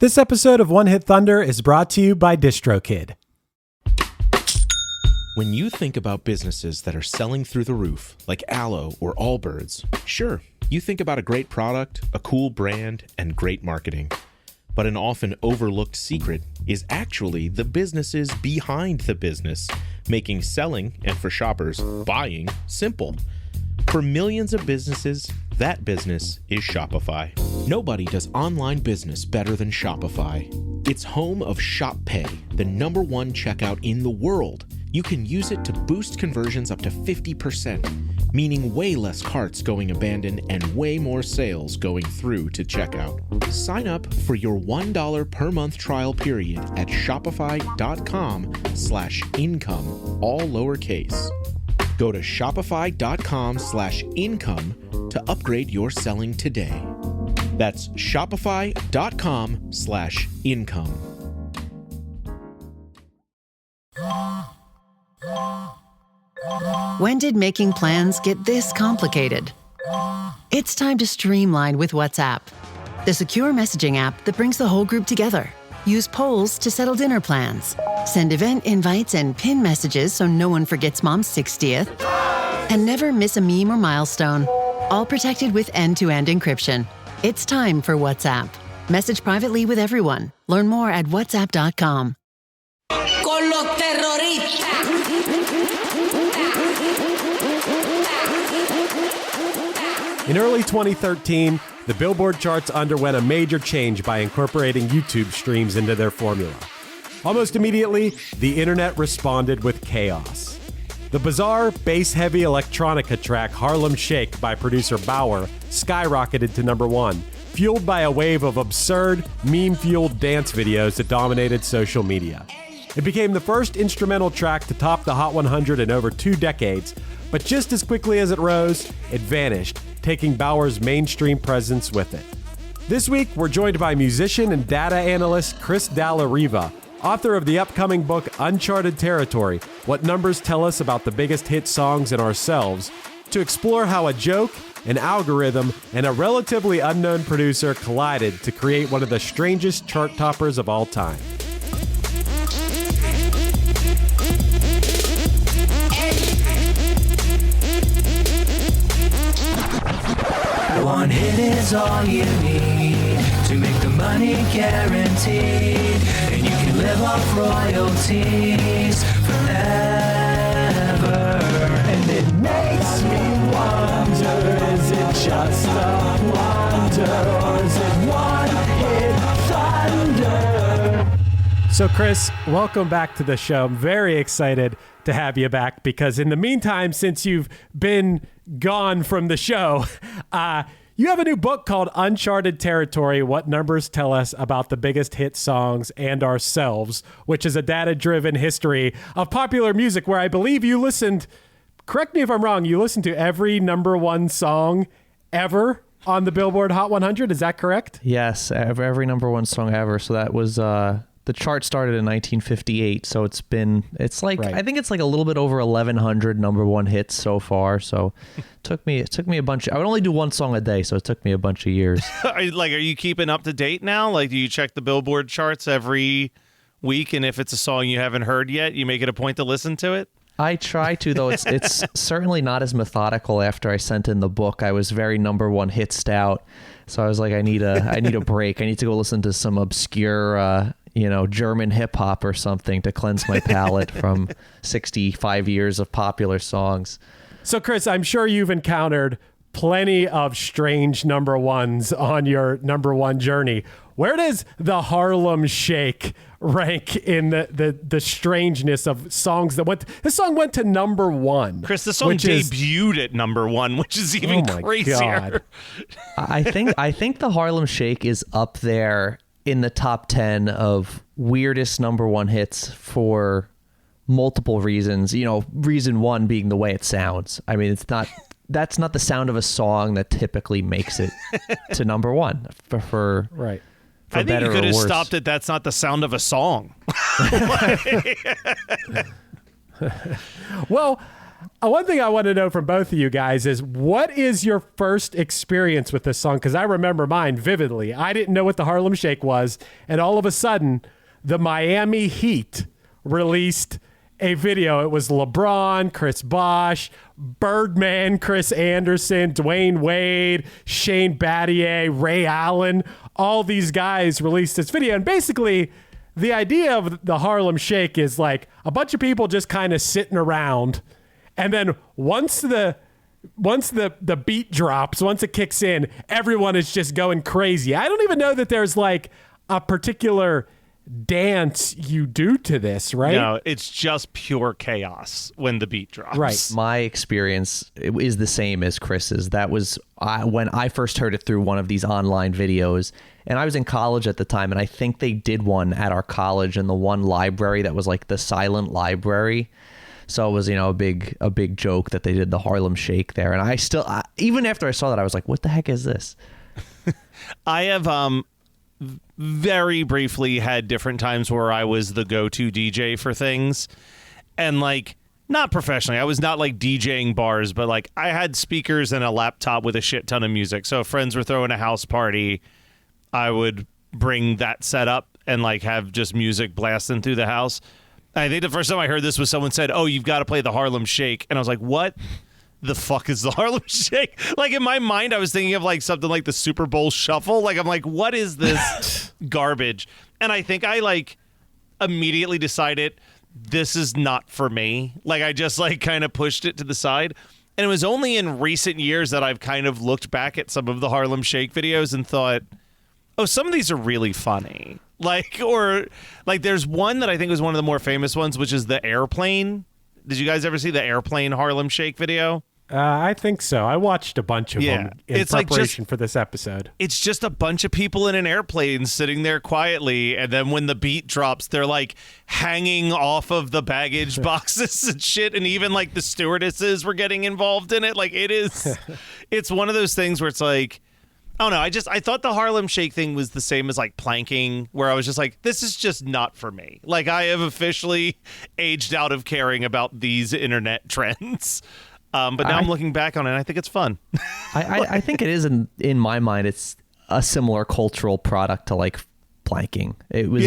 This episode of One Hit Thunder is brought to you by DistroKid. When you think about businesses that are selling through the roof, like Aloe or Allbirds, sure, you think about a great product, a cool brand, and great marketing. But an often overlooked secret is actually the businesses behind the business, making selling, and for shoppers, buying, simple. For millions of businesses, that business is Shopify. Nobody does online business better than Shopify. It's home of Shop Pay, the #1 checkout in the world. You can use it to boost conversions up to 50%, meaning way less carts going abandoned and way more sales going through to checkout. Sign up for your $1 per month trial period at shopify.com/income, all lowercase. Go to shopify.com/income to upgrade your selling today. That's shopify.com/income. When did making plans get this complicated? It's time to streamline with WhatsApp, the secure messaging app that brings the whole group together. Use polls to settle dinner plans. Send event invites and pin messages so no one forgets Mom's 60th. And never miss a meme or milestone. All protected with end-to-end encryption. It's time for WhatsApp. Message privately with everyone. Learn more at whatsapp.com. Con los terroristas. In early 2013, the Billboard charts underwent a major change by incorporating YouTube streams into their formula. Almost immediately, the internet responded with chaos. The bizarre, bass-heavy electronica track Harlem Shake by producer Baauer skyrocketed to #1, fueled by a wave of absurd, meme-fueled dance videos that dominated social media. It became the first instrumental track to top the Hot 100 in over 2 decades, but just as quickly as it rose, it vanished, taking Baauer's mainstream presence with it. This week, we're joined by musician and data analyst Dalla Riva, author of the upcoming book Uncharted Territory, What Numbers Tell Us About the Biggest Hit Songs and Ourselves, to explore how a joke, an algorithm, and a relatively unknown producer collided to create one of the strangest chart toppers of all time. One hit is all you need to make the money guaranteed, and you can live off royalties forever. And it makes me wonder, is it just a wonder, or is it one hit thunder? So Chris, welcome back to the show. I'm very excited to have you back because in the meantime, since you've been gone from the show, you have a new book called Uncharted Territory, What Numbers Tell Us About the Biggest Hit Songs and Ourselves, which is a data-driven history of popular music where I believe you listened, correct me if I'm wrong, you listened to every #1 song ever on the Billboard Hot 100. Is that correct? Yes, every #1 song ever. So that was... the chart started in 1958, so it's like right. I think it's like a little bit over 1,100 #1 hits so far. So it took me a bunch. I would only do one song a day, so it took me a bunch of years. Are you keeping up to date now? Like, do you check the Billboard charts every week? And if it's a song you haven't heard yet, you make it a point to listen to it? I try to, though. It's certainly not as methodical. After I sent in the book, I was very #1 hit stout. So I was like, I need a break. I need to go listen to some obscure. German hip hop or something to cleanse my palate from 65 years of popular songs. So Chris, I'm sure you've encountered plenty of strange #1s on your #1 journey. Where does the Harlem Shake rank in the strangeness of songs that went? This song went to #1. Chris, the song debuted at #1, which is even crazier. I think the Harlem Shake is up there in the top 10 of weirdest #1 hits for multiple reasons. Reason one being the way it sounds. I mean, that's not the sound of a song that typically makes it to #1 for right. For I think you could have stopped it. That's not the sound of a song. Well, One thing I want to know from both of you guys is, what is your first experience with this song? Because I remember mine vividly. I didn't know what the Harlem Shake was, and all of a sudden, the Miami Heat released a video. It was LeBron, Chris Bosh, Birdman, Chris Anderson, Dwayne Wade, Shane Battier, Ray Allen. All these guys released this video, and basically the idea of the Harlem Shake is like a bunch of people just kind of sitting around, and then once the beat drops, once it kicks in, everyone is just going crazy. I don't even know that there's like a particular dance you do to this, right? No, it's just pure chaos when the beat drops. Right. My experience is the same as Chris's. That was when I first heard it through one of these online videos, and I was in college at the time, and I think they did one at our college in the one library that was like the silent library. So it was, a big joke that they did the Harlem Shake there. And I still, even after I saw that, I was like, what the heck is this? I have very briefly had different times where I was the go-to DJ for things, and like, not professionally, I was not like DJing bars, but like I had speakers and a laptop with a shit ton of music. So if friends were throwing a house party, I would bring that set up and like have just music blasting through the house. I think the first time I heard this was someone said, "Oh, you've got to play the Harlem Shake," and I was like, "What the fuck is the Harlem Shake?" Like in my mind, I was thinking of like something like the Super Bowl Shuffle. Like I'm like, what is this garbage? And I think I like immediately decided this is not for me. Like I just like kind of pushed it to the side. And it was only in recent years that I've kind of looked back at some of the Harlem Shake videos and thought, oh, some of these are really funny. Like, or like there's one that I think was one of the more famous ones, which is the airplane. Did you guys ever see the airplane Harlem Shake video? I think so. I watched a bunch of them in preparation for this episode. It's just a bunch of people in an airplane sitting there quietly, and then when the beat drops, they're like hanging off of the baggage boxes and shit, and even like the stewardesses were getting involved in it. Like it's one of those things where it's like, I don't know. I thought the Harlem Shake thing was the same as like planking, where I was just like, this is just not for me. Like I have officially aged out of caring about these internet trends. But now I'm looking back on it, and I think it's fun. I think it is, in my mind, it's a similar cultural product to like planking. It was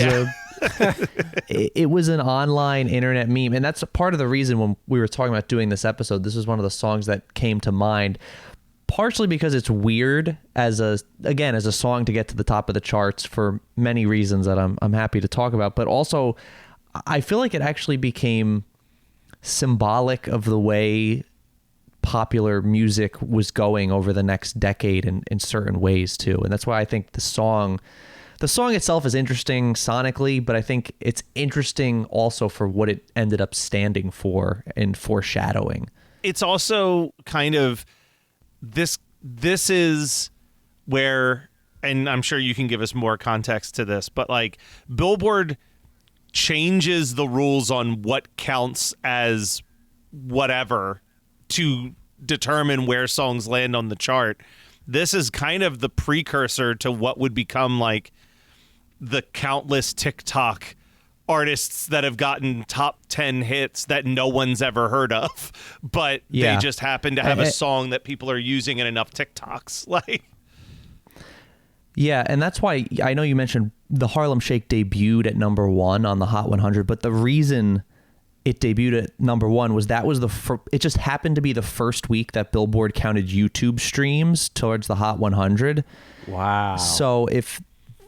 it was an online internet meme, and that's a part of the reason when we were talking about doing this episode, this was one of the songs that came to mind, partially because it's weird as a song to get to the top of the charts for many reasons that I'm happy to talk about, but also I feel like it actually became symbolic of the way popular music was going over the next decade in certain ways too. And that's why I think the song itself is interesting sonically, but I think it's interesting also for what it ended up standing for and foreshadowing. It's also kind of this is where, and I'm sure you can give us more context to this, but like Billboard changes the rules on what counts as whatever to determine where songs land on the chart. This is kind of the precursor to what would become like the countless TikTok artists that have gotten top 10 hits that no one's ever heard of, but they just happen to have a song that people are using in enough TikToks. Like, yeah, and that's why I know you mentioned the Harlem Shake debuted at number 1 on the Hot 100, but the reason it debuted at number 1 was it just happened to be the first week that Billboard counted YouTube streams towards the Hot 100. Wow. So if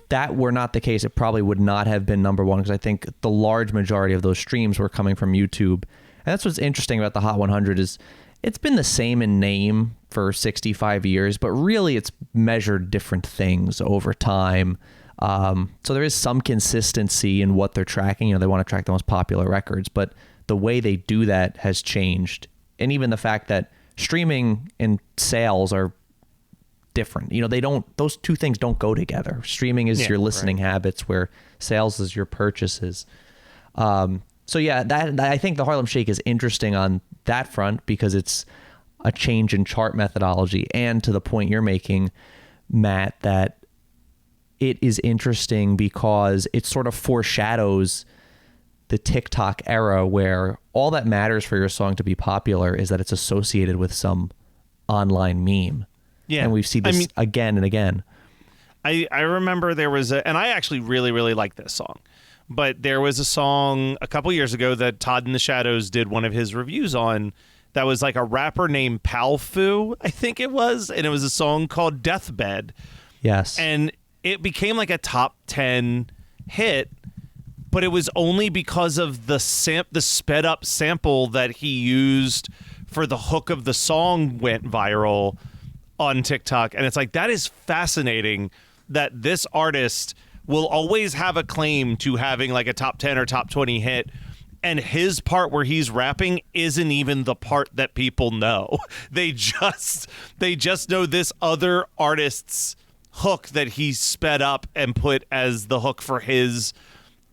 that were not the case, it probably would not have been number 1, because I think the large majority of those streams were coming from YouTube. And that's what's interesting about the Hot 100 is it's been the same in name for 65 years, but really it's measured different things over time. So there is some consistency in what they're tracking. They want to track the most popular records, but the way they do that has changed. And even the fact that streaming and sales are different. Those two things don't go together. Streaming is your listening habits, where sales is your purchases. So yeah, that I think the Harlem Shake is interesting on that front because it's a change in chart methodology, and to the point you're making, Matt, that it is interesting because it sort of foreshadows the TikTok era where all that matters for your song to be popular is that it's associated with some online meme. Yeah. And we've seen this again and again. I remember there was and I actually really, really like this song, but there was a song a couple years ago that Todd in the Shadows did one of his reviews on that was like a rapper named Palfu, I think it was, and it was a song called Deathbed. Yes. And it became like a top 10 hit, but it was only because of the sped up sample that he used for the hook of the song went viral on TikTok. And it's like, that is fascinating that this artist will always have a claim to having like a top 10 or top 20 hit, and his part where he's rapping isn't even the part that people know. They just know this other artist's hook that he sped up and put as the hook for his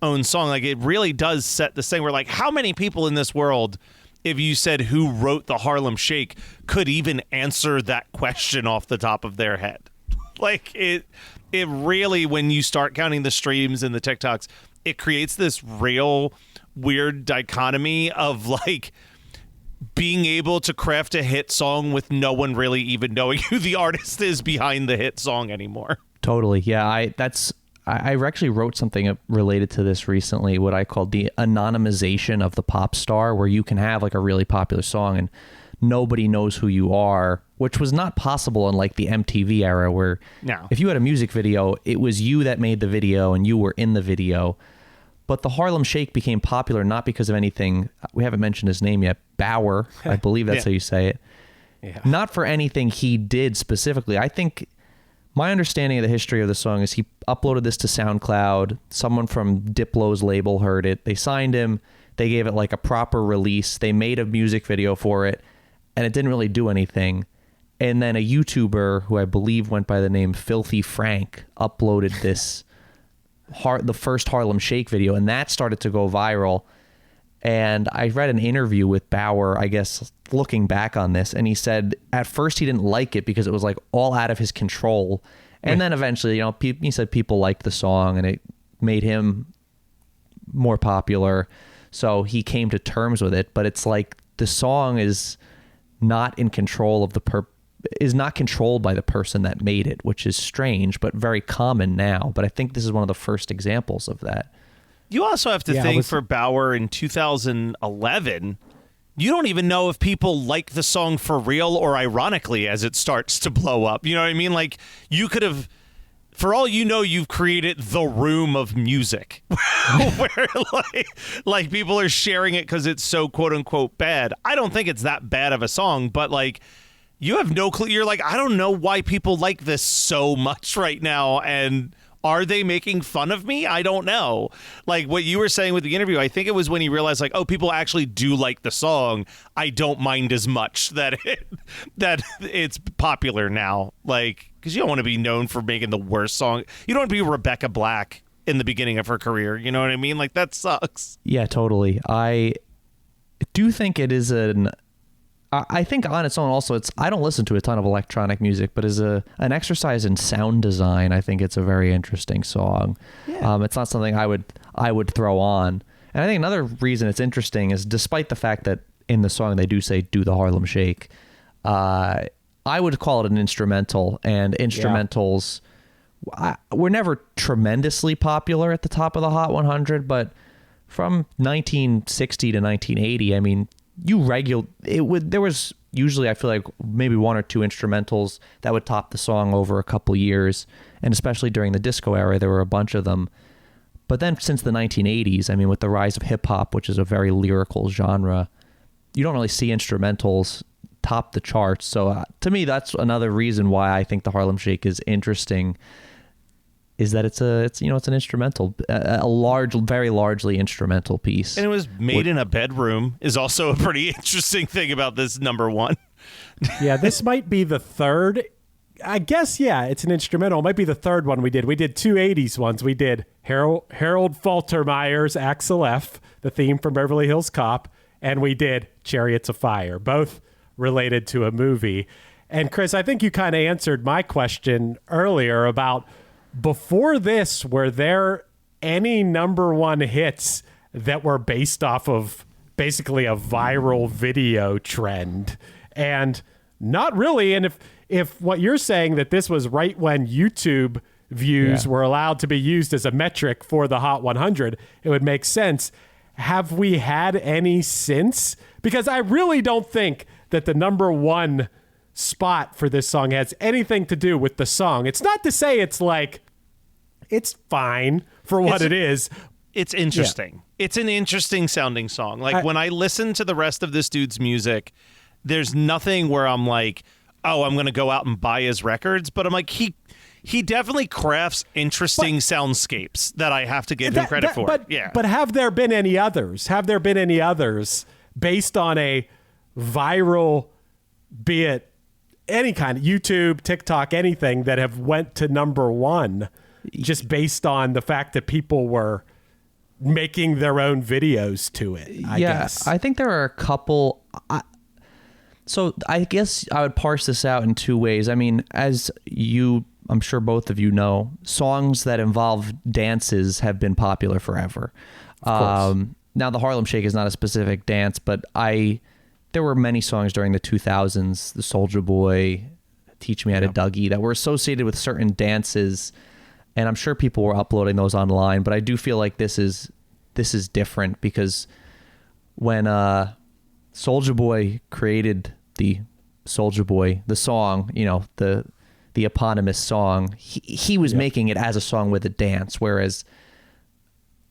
own song. Like, it really does set the thing where, like, how many people in this world, if you said who wrote the Harlem Shake, could even answer that question off the top of their head? Like, it really, when you start counting the streams and the TikToks, it creates this real weird dichotomy of like being able to craft a hit song with no one really even knowing who the artist is behind the hit song anymore. Totally. Yeah. I actually wrote something related to this recently, what I called the anonymization of the pop star, where you can have like a really popular song and nobody knows who you are, which was not possible in like the MTV era, where if you had a music video, it was you that made the video and you were in the video. But the Harlem Shake became popular not because of anything. We haven't mentioned his name yet. Baauer, I believe that's how you say it. Yeah. Not for anything he did specifically. I think my understanding of the history of the song is he uploaded this to SoundCloud. Someone from Diplo's label heard it. They signed him. They gave it like a proper release. They made a music video for it, and it didn't really do anything. And then a YouTuber who I believe went by the name Filthy Frank uploaded this the first Harlem Shake video, and that started to go viral. And I read an interview with Baauer, I guess, looking back on this, and he said at first he didn't like it because it was like all out of his control. And then eventually, you know, he said people liked the song and it made him more popular. So he came to terms with it. But it's like the song is not in control of is not controlled by the person that made it, which is strange, but very common now. But I think this is one of the first examples of that. You also have to think for Baauer in 2011, you don't even know if people like the song for real or ironically as it starts to blow up. You know what I mean? Like, you could have, for all you know, you've created the room of music where like people are sharing it because it's so quote unquote bad. I don't think it's that bad of a song, but like, you have no clue. You're like, I don't know why people like this so much right now. And are they making fun of me? I don't know. Like what you were saying with the interview, I think it was when he realized like, oh, people actually do like the song. I don't mind as much that it's popular now. Like, because you don't want to be known for making the worst song. You don't want to be Rebecca Black in the beginning of her career. You know what I mean? Like, that sucks. Yeah, totally. I do think it is I think on its own also, I don't listen to a ton of electronic music, but as an exercise in sound design, I think it's a very interesting song. Yeah. It's not something I would throw on. And I think another reason it's interesting is despite the fact that in the song they do say "do the Harlem Shake," I would call it an instrumental, and instrumentals were never tremendously popular at the top of the Hot 100, but from 1960 to 1980, I mean, there was usually, I feel like, maybe one or two instrumentals that would top the song over a couple years, and especially during the disco era there were a bunch of them. But then since the 1980s, I mean, with the rise of hip hop, which is a very lyrical genre, you don't really see instrumentals top the charts. So to me, that's another reason why I think the Harlem Shake is interesting, is that it's an instrumental, very largely instrumental piece. And it was made in a bedroom is also a pretty interesting thing about this number one. Yeah, this might be the third. I guess, yeah, it's an instrumental. It might be the third one we did. We did two 80s ones. We did Harold Faltermeyer's Axel F., the theme from Beverly Hills Cop, and we did Chariots of Fire, both related to a movie. And Chris, I think you kind of answered my question earlier about, before this, were there any number one hits that were based off of basically a viral video trend. And not really. And if what you're saying that this was right when YouTube views were allowed to be used as a metric for the Hot 100, it would make sense. Have we had any since? Because I really don't think that the number one spot for this song has anything to do with the song. It's not to say it's like, it's fine for what it is. It's interesting. Yeah. It's an interesting sounding song. Like when I listen to the rest of this dude's music, there's nothing where I'm like, oh, I'm going to go out and buy his records. But I'm like, he definitely crafts interesting soundscapes that I have to give him credit for. But have there been any others? Have there been any others based on a viral, be it any kind of YouTube, TikTok, anything that have went to number one just based on the fact that people were making their own videos to it, I guess. I think there are a couple. So I guess I would parse this out in two ways. I mean, as I'm sure both of you know, songs that involve dances have been popular forever. Of course. Now, the Harlem Shake is not a specific dance, but there were many songs during the 2000s, the Soulja Boy, Teach Me How to Dougie, that were associated with certain dances. And I'm sure people were uploading those online, but I do feel like this is different because when Soulja Boy created the Soulja Boy, the song, the eponymous song, he was making it as a song with a dance, whereas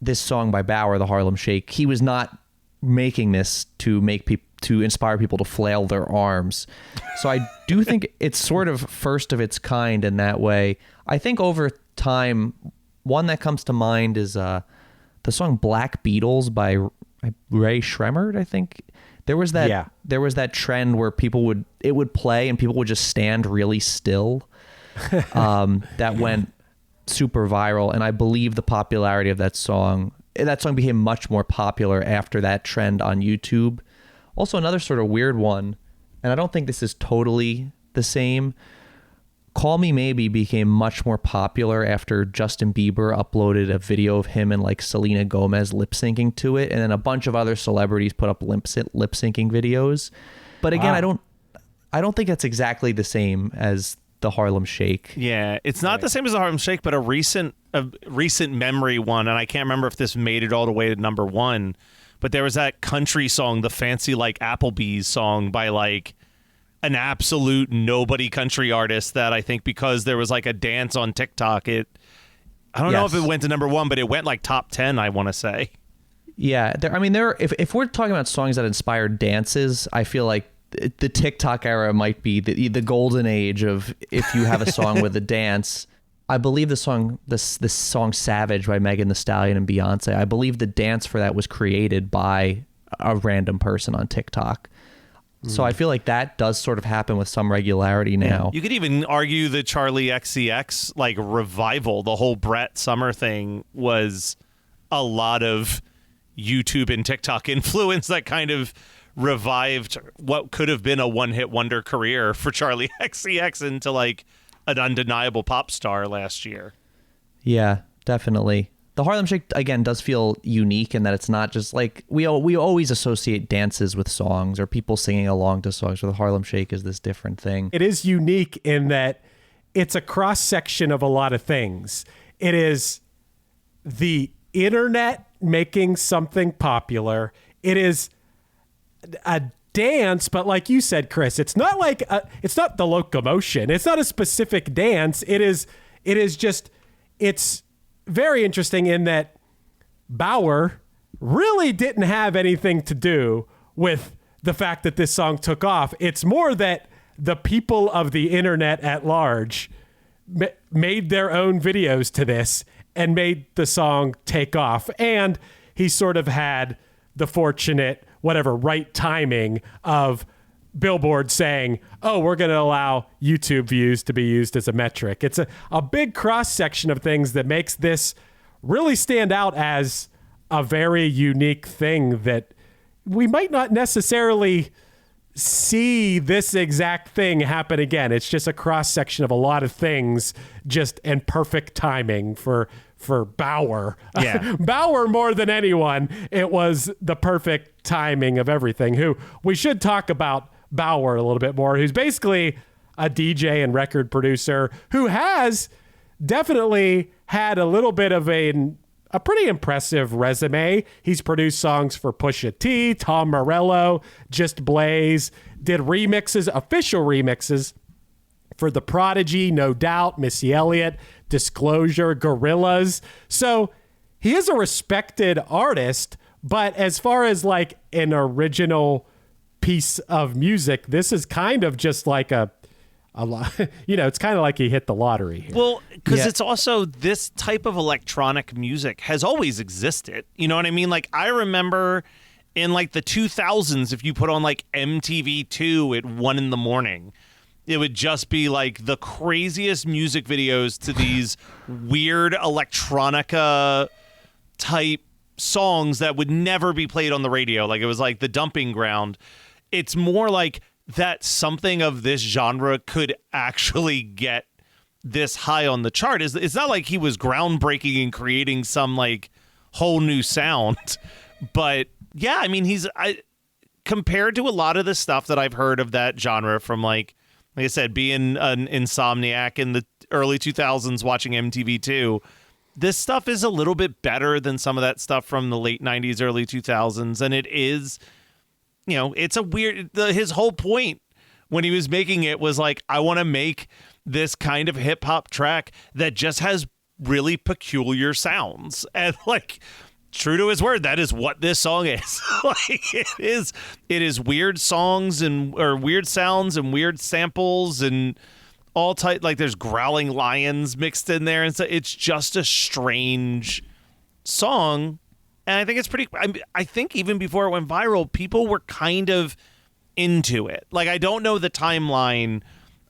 this song by Baauer, the Harlem Shake, he was not making this to inspire people to flail their arms. So I do think it's sort of first of its kind in that way. I think over time, one that comes to mind is the song Black Beatles by Ray Shremmerd, I think. There was that trend where it would play and people would just stand really still. That went super viral, and I believe the popularity of that song became much more popular after that trend on YouTube. Also, another sort of weird one, and I don't think this is totally the same. Call Me Maybe became much more popular after Justin Bieber uploaded a video of him and like Selena Gomez lip syncing to it, and then a bunch of other celebrities put up lip syncing videos. But again, I don't think that's exactly the same as the Harlem Shake. Yeah, it's not the same as the Harlem Shake, but a recent memory one, and I can't remember if this made it all the way to number one, but there was that country song, the Fancy Like Applebee's song by like an absolute nobody country artist that I think because there was like a dance on TikTok, I don't know if it went to number one, but it went like top 10, I want to say. Yeah, if we're talking about songs that inspired dances, I feel like the TikTok era might be the golden age of if you have a song with a dance. I believe the song Savage by Megan Thee Stallion and Beyonce, I believe the dance for that was created by a random person on TikTok. So I feel like that does sort of happen with some regularity now. You could even argue the Charlie XCX like revival, the whole Brett Summer thing was a lot of YouTube and TikTok influence that kind of revived what could have been a one-hit wonder career for Charlie XCX into like an undeniable pop star last year. Yeah, definitely. The Harlem Shake, again, does feel unique in that it's not just like we always associate dances with songs or people singing along to songs. So the Harlem Shake is this different thing. It is unique in that it's a cross-section of a lot of things. It is the internet making something popular. It is a dance, but like you said, Chris, it's not like it's not the locomotion. It's not a specific dance. It's very interesting in that Baauer really didn't have anything to do with the fact that this song took off. It's more that the people of the internet at large made their own videos to this and made the song take off. And he sort of had the fortunate, right timing of Billboard saying, oh, we're going to allow YouTube views to be used as a metric. It's a big cross-section of things that makes this really stand out as a very unique thing that we might not necessarily see this exact thing happen again. It's just a cross-section of a lot of things, just in perfect timing for for Baauer. Yeah. Baauer more than anyone. It was the perfect timing of everything. Who we should talk about Baauer a little bit more, who's basically a DJ and record producer who has definitely had a little bit of a pretty impressive resume. He's produced songs for Pusha T, Tom Morello, Just Blaze, did remixes, official remixes for The Prodigy, No Doubt, Missy Elliott, Disclosure, Gorillaz. So he is a respected artist, but as far as like an original piece of music, this is kind of just like a lot, it's kind of like he hit the lottery here. Well, because it's also this type of electronic music has always existed. You know what I mean? Like, I remember in like the 2000s, if you put on like MTV2 at 1 a.m, it would just be like the craziest music videos to these weird electronica type songs that would never be played on the radio. Like, it was like the dumping ground. It's more like that something of this genre could actually get this high on the chart. It's not like he was groundbreaking and creating some like whole new sound, but yeah, I mean, compared to a lot of the stuff that I've heard of that genre from like I said, being an insomniac in the early 2000s watching MTV2, this stuff is a little bit better than some of that stuff from the late 90s, early 2000s. And it is, it's a weird, his whole point when he was making it was like, I want to make this kind of hip hop track that just has really peculiar sounds. And like, true to his word, that is what this song is. Like, it is weird songs or weird sounds and weird samples and all type. Like, there's growling lions mixed in there, and so it's just a strange song. And I think it's pretty. I think even before it went viral, people were kind of into it. Like, I don't know the timeline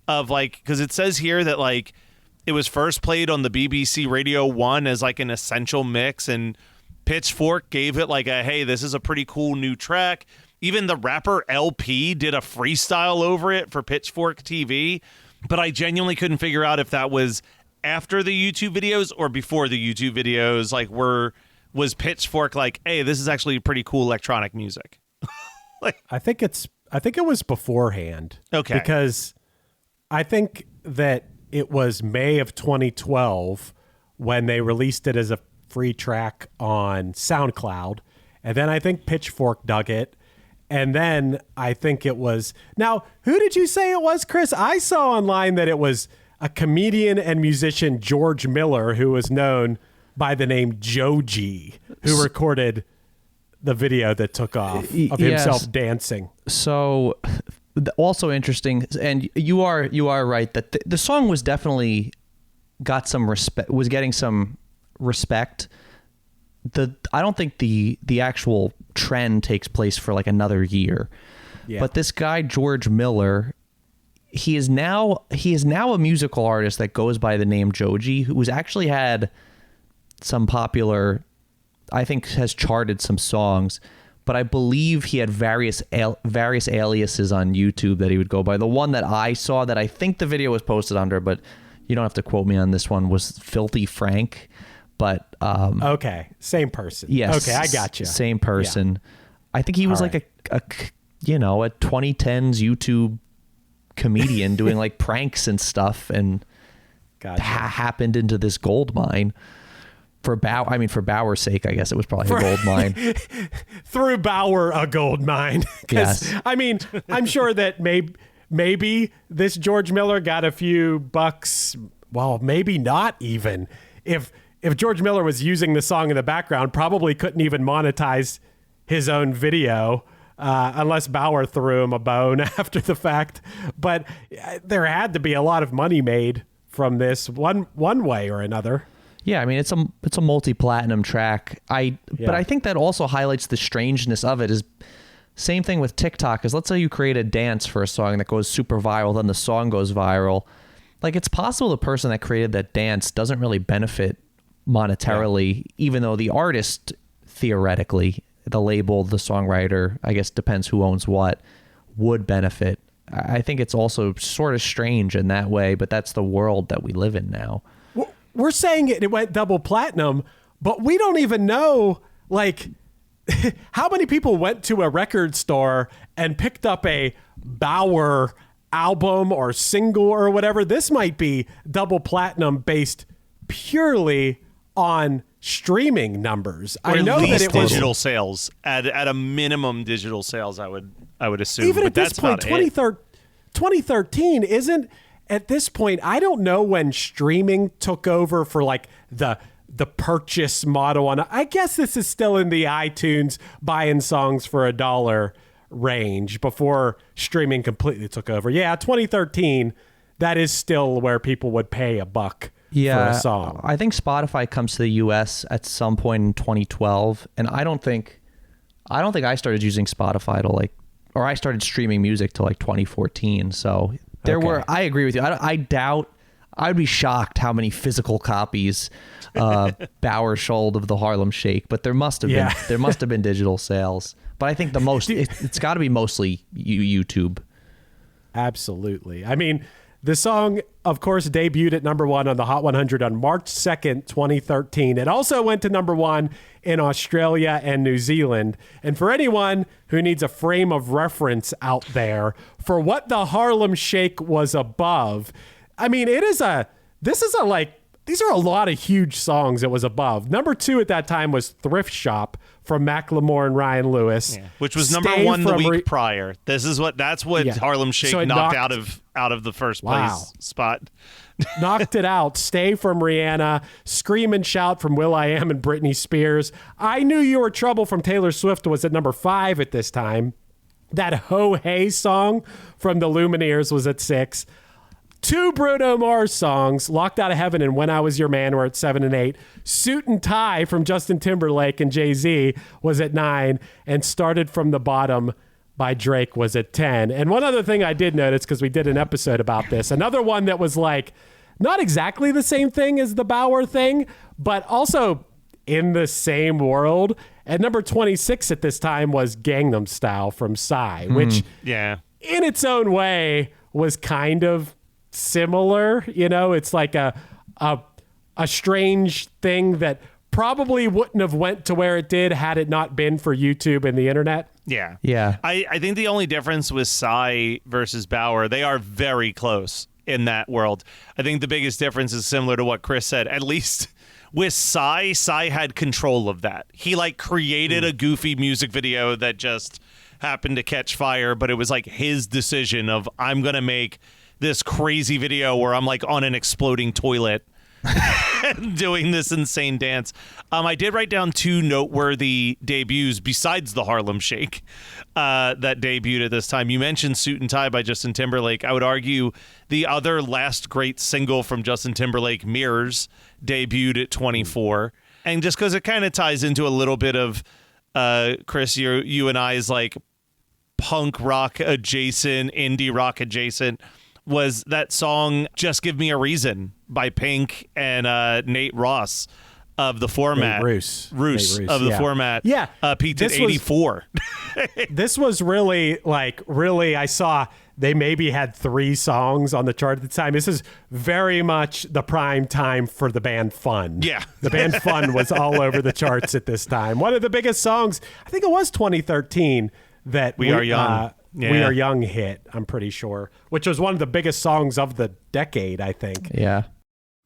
of like, because it says here that like it was first played on the BBC Radio 1 as like an essential mix, and Pitchfork gave it like a, hey, this is a pretty cool new track. Even the rapper LP did a freestyle over it for Pitchfork TV. But I genuinely couldn't figure out if that was after the YouTube videos or before the YouTube videos. Like, was Pitchfork like, hey, this is actually pretty cool electronic music? I think it was beforehand. Okay. Because I think that it was May of 2012 when they released it as a free track on SoundCloud, and then I think Pitchfork dug it, and then I think it was, now who did you say it was, Chris? I saw online that it was a comedian and musician, George Miller, who was known by the name Joji, who recorded the video that took off of himself dancing. So also interesting, and you are right that the song was definitely got some respect, was getting some respect. I don't think the actual trend takes place for like another year. Yeah. But this guy George Miller, he is now a musical artist that goes by the name Joji, who's actually had some popular, I think has charted some songs, but I believe he had various aliases on YouTube that he would go by. The one that I saw that I think the video was posted under, but you don't have to quote me on this one, was Filthy Frank. But okay, same person. Yes. Okay, I got you. Same person. Yeah. I think he was like a 2010s YouTube comedian doing like pranks and stuff, and happened into this gold mine. For Baauer's sake, I guess it was probably a gold mine. Through Baauer, a gold mine. Yes. I mean, I'm sure that maybe this George Miller got a few bucks. Well, maybe not even. If George Miller was using the song in the background, probably couldn't even monetize his own video unless Baauer threw him a bone after the fact. But there had to be a lot of money made from this one way or another. Yeah, I mean, it's a multi-platinum track. But I think that also highlights the strangeness of it. Is same thing with TikTok. Is let's say you create a dance for a song that goes super viral, then the song goes viral. Like, it's possible the person that created that dance doesn't really benefit monetarily, even though the artist, theoretically, the label, the songwriter, I guess depends who owns what, would benefit. I think it's also sort of strange in that way, but that's the world that we live in now. we're saying it went double platinum, but we don't even know, like, how many people went to a record store and picked up a Baauer album or single or whatever. This might be double platinum based purely on streaming numbers. Or I know at least that it was digital sales at a minimum digital sales. I would assume. even but at this that's point. about it. 2013 isn't at this point. I don't know when streaming took over for like the purchase model. On I guess this is still in the iTunes buying songs for $1 range before streaming completely took over. Yeah, 2013. That is still where people would pay $1 for a song. I think Spotify comes to the US at some point in 2012, and I don't think I started using Spotify or I started streaming music till like 2014. So I agree with you. I doubt, I'd be shocked how many physical copies Baauer sold of the Harlem Shake, but there must have been digital sales. But I think the most it's got to be mostly YouTube. Absolutely. I mean, the song, of course, debuted at number 1 on the Hot 100 on March 2nd, 2013. It also went to number 1 in Australia and New Zealand. And for anyone who needs a frame of reference out there for what the Harlem Shake was above, I mean, these are a lot of huge songs it was above. Number 2 at that time was Thrift Shop from Macklemore and Ryan Lewis, which was number 1 the week prior. That's what Harlem Shake so knocked out of the first place spot. Knocked it out. Stay from Rihanna, Scream and Shout from will.i.am and Britney Spears. I Knew You Were Trouble from Taylor Swift was at number 5 at this time. That Ho Hey song from the Lumineers was at 6. 2 Bruno Mars songs, Locked Out of Heaven and When I Was Your Man, were at 7 and 8. Suit and Tie from Justin Timberlake and Jay-Z was at 9. And Started from the Bottom by Drake was at 10. And one other thing I did notice, because we did an episode about this, another one that was like not exactly the same thing as the Baauer thing, but also in the same world. At number 26 at this time was Gangnam Style from Psy, which in its own way was kind of similar. You know, it's like a strange thing that probably wouldn't have went to where it did had it not been for YouTube and the internet. Yeah. I think the only difference with Psy versus Baauer, they are very close in that world. I think the biggest difference is similar to what Chris said. At least with Psy had control of that. He like created a goofy music video that just happened to catch fire, but it was like his decision of, I'm going to make this crazy video where I'm like on an exploding toilet doing this insane dance. I did write down 2 noteworthy debuts besides the Harlem Shake that debuted at this time. You mentioned Suit and Tie by Justin Timberlake. I would argue the other last great single from Justin Timberlake, Mirrors, debuted at 24. And just because it kind of ties into a little bit of Chris, you and I's like punk rock adjacent, indie rock adjacent, was that song Just Give Me a Reason by Pink and Nate Ross of the Format. Roos of the Format. Yeah. Peaked at 84. This was really I saw they maybe had 3 songs on the chart at the time. This is very much the prime time for the band Fun. Yeah. The band Fun was all over the charts at this time. One of the biggest songs, I think it was 2013, that We Are Young. We Are Young hit, I'm pretty sure, which was one of the biggest songs of the decade, I think. Yeah.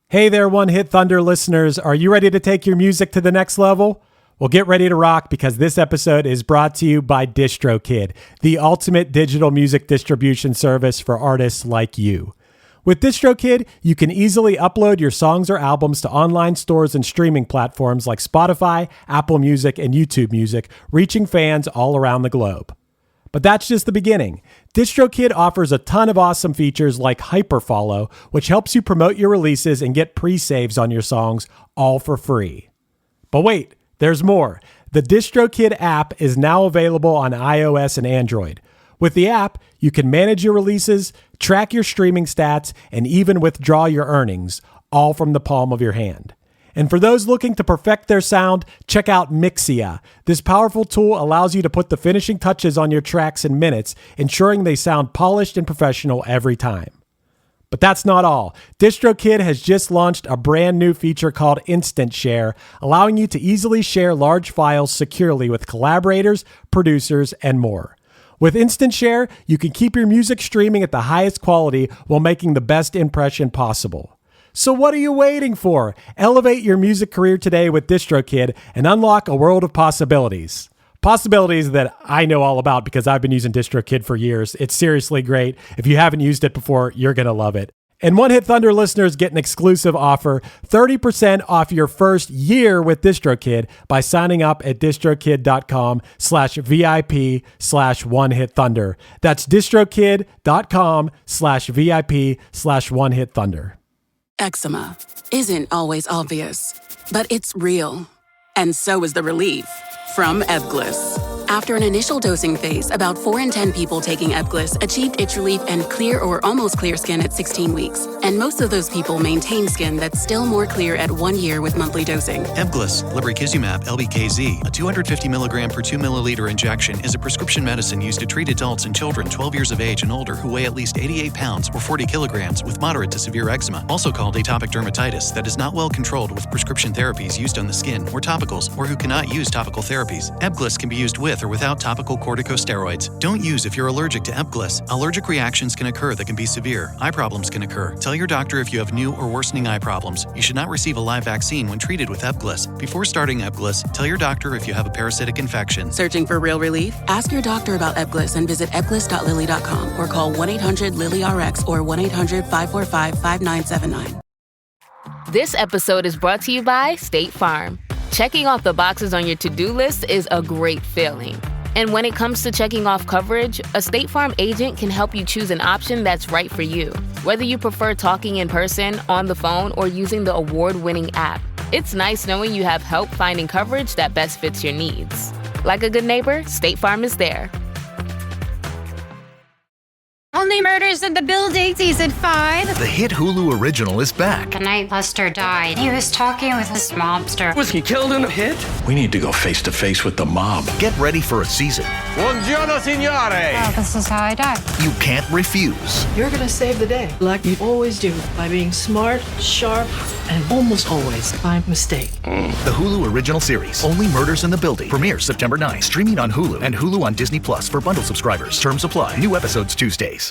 Hey there, One Hit Thunder listeners. Are you ready to take your music to the next level? Well, get ready to rock, because this episode is brought to you by DistroKid, the ultimate digital music distribution service for artists like you. With DistroKid, you can easily upload your songs or albums to online stores and streaming platforms like Spotify, Apple Music, and YouTube Music, reaching fans all around the globe. But that's just the beginning. DistroKid offers a ton of awesome features like Hyperfollow, which helps you promote your releases and get pre-saves on your songs, all for free. But wait, there's more. The DistroKid app is now available on iOS and Android. With the app, you can manage your releases, track your streaming stats, and even withdraw your earnings, all from the palm of your hand. And for those looking to perfect their sound, check out Mixia. This powerful tool allows you to put the finishing touches on your tracks in minutes, ensuring they sound polished and professional every time. But that's not all. DistroKid has just launched a brand new feature called Instant Share, allowing you to easily share large files securely with collaborators, producers, and more. With Instant Share, you can keep your music streaming at the highest quality while making the best impression possible. So what are you waiting for? Elevate your music career today with DistroKid and unlock a world of possibilities. Possibilities that I know all about because I've been using DistroKid for years. It's seriously great. If you haven't used it before, you're going to love it. And One Hit Thunder listeners get an exclusive offer, 30% off your first year with DistroKid by signing up at distrokid.com/VIP/OneHitThunder. That's distrokid.com/VIP/OneHitThunder. Eczema isn't always obvious, but it's real. And so is the relief from Ebglyss. After an initial dosing phase, about 4 in 10 people taking Ebglyss achieved itch relief and clear or almost clear skin at 16 weeks. And most of those people maintain skin that's still more clear at 1 year with monthly dosing. Ebglyss, lebrikizumab LBKZ, a 250 milligram per 2 milliliter injection, is a prescription medicine used to treat adults and children 12 years of age and older who weigh at least 88 pounds or 40 kilograms with moderate to severe eczema, also called atopic dermatitis, that is not well controlled with prescription therapies used on the skin or topicals, or who cannot use topical therapies. Ebglyss can be used with or without topical corticosteroids. Don't use if you're allergic to Ebglyss. Allergic reactions can occur that can be severe. Eye problems can occur. Tell your doctor if you have new or worsening eye problems. You should not receive a live vaccine when treated with Ebglyss. Before starting Ebglyss, tell your doctor if you have a parasitic infection. Searching for real relief? Ask your doctor about Ebglyss and visit ebglyss.lilly.com or call 1-800-LILY-RX or 1-800-545-5979. This episode is brought to you by State Farm. Checking off the boxes on your to-do list is a great feeling. And when it comes to checking off coverage, a State Farm agent can help you choose an option that's right for you. Whether you prefer talking in person, on the phone, or using the award-winning app, it's nice knowing you have help finding coverage that best fits your needs. Like a good neighbor, State Farm is there. Only Murders in the Building, Season 5. The hit Hulu original is back. The night Lester died, he was talking with this mobster. Was he killed in a hit? We need to go face to face with the mob. Get ready for a season. Buongiorno, signore. Oh, this is how I die. You can't refuse. You're gonna save the day, like you always do, by being smart, sharp, and almost always by mistake. The Hulu original series, Only Murders in the Building, premieres September 9th. Streaming on Hulu and Hulu on Disney Plus for bundle subscribers. Terms apply. New episodes Tuesdays.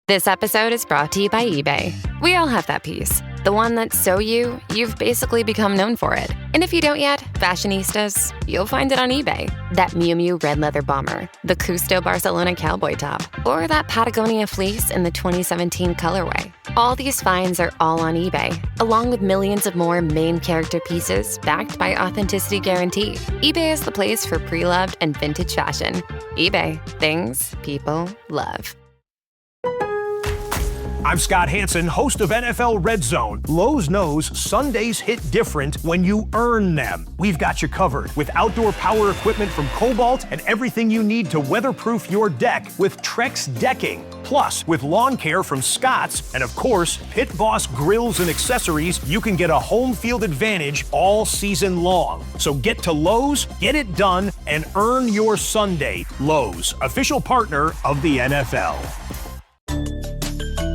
This episode is brought to you by eBay. We all have that piece. The one that's so you've basically become known for it. And if you don't yet, fashionistas, you'll find it on eBay. That Miu Miu red leather bomber, the Custo Barcelona cowboy top, or that Patagonia fleece in the 2017 colorway. All these finds are all on eBay, along with millions of more main character pieces backed by authenticity guarantee. eBay is the place for pre-loved and vintage fashion. eBay, things people love. I'm Scott Hansen, host of NFL Red Zone. Lowe's knows Sundays hit different when you earn them. We've got you covered with outdoor power equipment from Cobalt and everything you need to weatherproof your deck with Trex decking. Plus, with lawn care from Scott's and, of course, Pit Boss grills and accessories, you can get a home field advantage all season long. So get to Lowe's, get it done, and earn your Sunday. Lowe's, official partner of the NFL.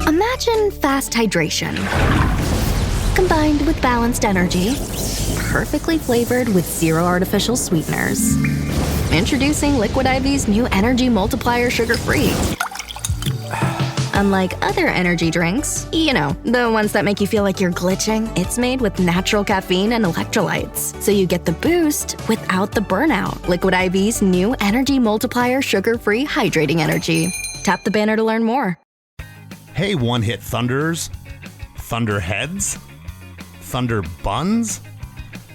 Imagine fast hydration, combined with balanced energy, perfectly flavored with zero artificial sweeteners. Introducing Liquid IV's new Energy Multiplier Sugar-Free. Unlike other energy drinks, you know, the ones that make you feel like you're glitching, it's made with natural caffeine and electrolytes, so you get the boost without the burnout. Liquid IV's new Energy Multiplier Sugar-Free Hydrating Energy. Tap the banner to learn more. Hey, One Hit Thunders, Thunderheads, Thunder Buns.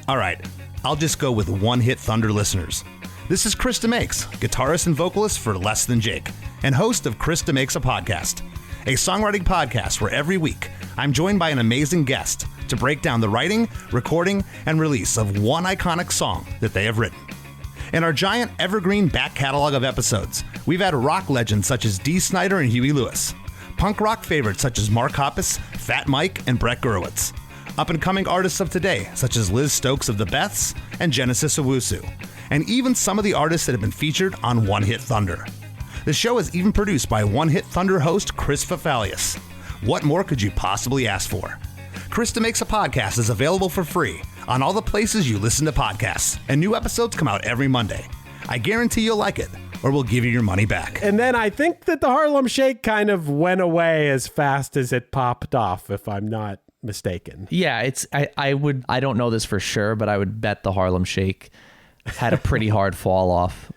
All right, I'll just go with One Hit Thunder listeners. This is Krista Makes, guitarist and vocalist for Less Than Jake, and host of Krista Makes a Podcast, a songwriting podcast where every week I'm joined by an amazing guest to break down the writing, recording, and release of one iconic song that they have written. In our giant evergreen back catalog of episodes, we've had rock legends such as Dee Snider and Huey Lewis, punk rock favorites such as Mark Hoppus, Fat Mike, and Brett Gurewitz, up-and-coming artists of today such as Liz Stokes of the Beths and Genesis Owusu, and even some of the artists that have been featured on One Hit Thunder. The show is even produced by One Hit Thunder host Chris Fafalius. What more could you possibly ask for? Krista Makes a Podcast is available for free on all the places you listen to podcasts, and new episodes come out every Monday. I guarantee you'll like it, or we'll give you your money back. And then I think that the Harlem Shake kind of went away as fast as it popped off, if I'm not mistaken. Yeah, I don't know this for sure, but I would bet the Harlem Shake had a pretty hard fall off.